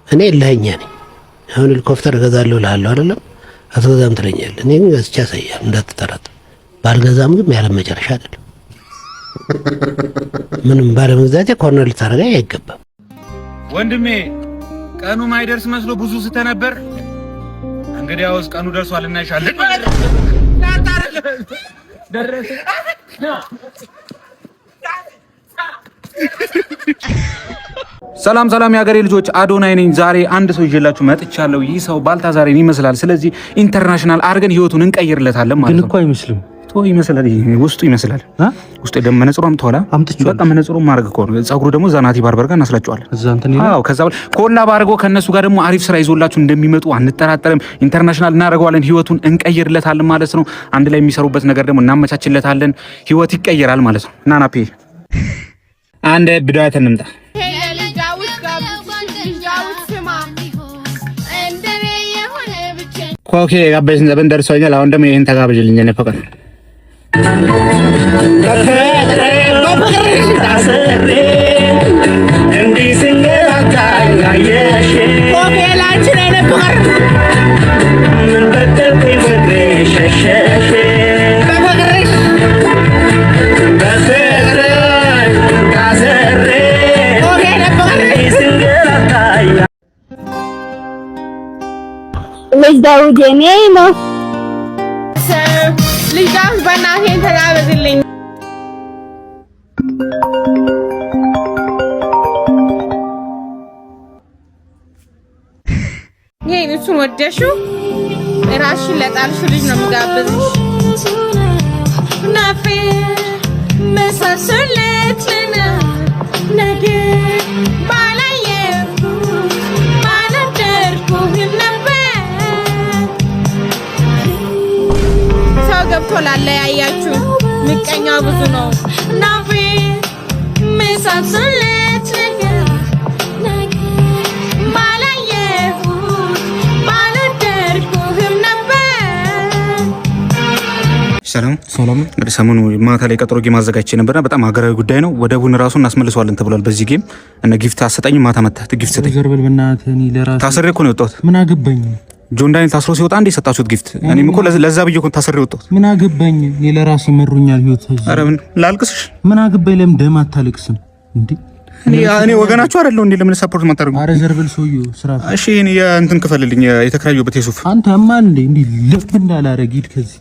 እኔ ለኛ ነኝ። አሁን ሄሊኮፕተር እገዛለሁ እልሃለሁ አይደለም አትገዛም ትለኛለህ። እኔ ግን ገዝቼ አሳያለሁ እንዳትጠራጠር። ባልገዛም ግን ያለ መጨረሻ አይደለም። ምንም ባለመግዛቴ ኮርነር ልታረጋኝ አይገባም። ወንድሜ ቀኑ ማይደርስ መስሎ ብዙ ስተነበር እንግዲያውስ ቀኑ ደርሷል እናይሻለን። ደረሰ። ሰላም ሰላም የሀገሬ ልጆች አዶናይ ነኝ። ዛሬ አንድ ሰው ይዤላችሁ መጥቻለሁ። ይህ ሰው ባልታዛሬን ይመስላል። ስለዚህ ኢንተርናሽናል አድርገን ህይወቱን እንቀይርለታለን ማለት ነው። ግን እኮ አይመስልም። ቶ ይመስላል። ውስጡ ይመስላል። ውስጡ ደም መነጽሩም ተወላ በቃ መነጽሩም ማድረግ እኮ ነው። ጸጉሩ ደግሞ ዛናቲ ባርበር ጋር እናስላጨዋለን። አዎ ከዛ ኮላብ አድርጎ ከነሱ ጋር ደግሞ አሪፍ ስራ ይዞላችሁ እንደሚመጡ አንጠራጠርም። ኢንተርናሽናል እናደርገዋለን። ህይወቱን እንቀይርለታለን ማለት ነው። አንድ ላይ የሚሰሩበት ነገር ደግሞ እናመቻችለታለን። ህይወት ይቀየራል ማለት ነው። ናናፔ አንድ ብዳት እንምጣ ኮኬ ጋበዝን ዘበን ደርሶኛል። አሁን ደግሞ ይሄን ተጋብዥልኝ እኔ ፈቀር ዳውድ የኔ ነው ልጅ በእናቴን ተጋበዝልኝ። ይሄን እሱን ወደሽው እራስሽን ለጣልሽው ልጅ ነው የምጋብዝሽ። ናፌ መሳሰለት ነገ ገብቶላል ያያችሁ ምቀኛው ብዙ ነው። ናፊ መሳሰለት ነገ ባላየሁ ባልደርኩህም ነበር። ሰላም እንግዲህ ሰሞኑ ማታ ላይ ቀጠሮ ጌም አዘጋጅቼ ነበርና በጣም ሀገራዊ ጉዳይ ነው። ወደቡን ራሱ እናስመልሰዋለን ተብሏል። በዚህ ጌም እነ ጊፍት አሰጣኝ ማታ መጣ ጊፍት ሰጠኝ። ዘርበል በእናትህ እኔ ለራሴ ታስሬ እኮ ነው የወጣሁት። ምን አገባኝ? ጆን ዳንኤል ታስሮ ሲወጣ እንደ ሰጣችሁት ጊፍት እኔም እኮ ለዛ ብዬ እኮ ታስሬ ወጣሁት። ምን አገባኝ? እኔ ለራሴ መሩኛል ህይወት። አረ ምን ላልቅስሽ? ምን አገባኝ? ለምን ደም አታለቅስም እንዴ? እኔ ወገናችሁ አይደለሁ እንዴ? ለምን ሰፖርት ማታደርጉ? አረ ዘርበል ሰውዬው ስራ። እሺ እኔ እንትን ክፈልልኝ የተከራየሁበት የሱፍ አንተ ማን እንዴ? ለምን እንዳላረግ ሂድ ከዚህ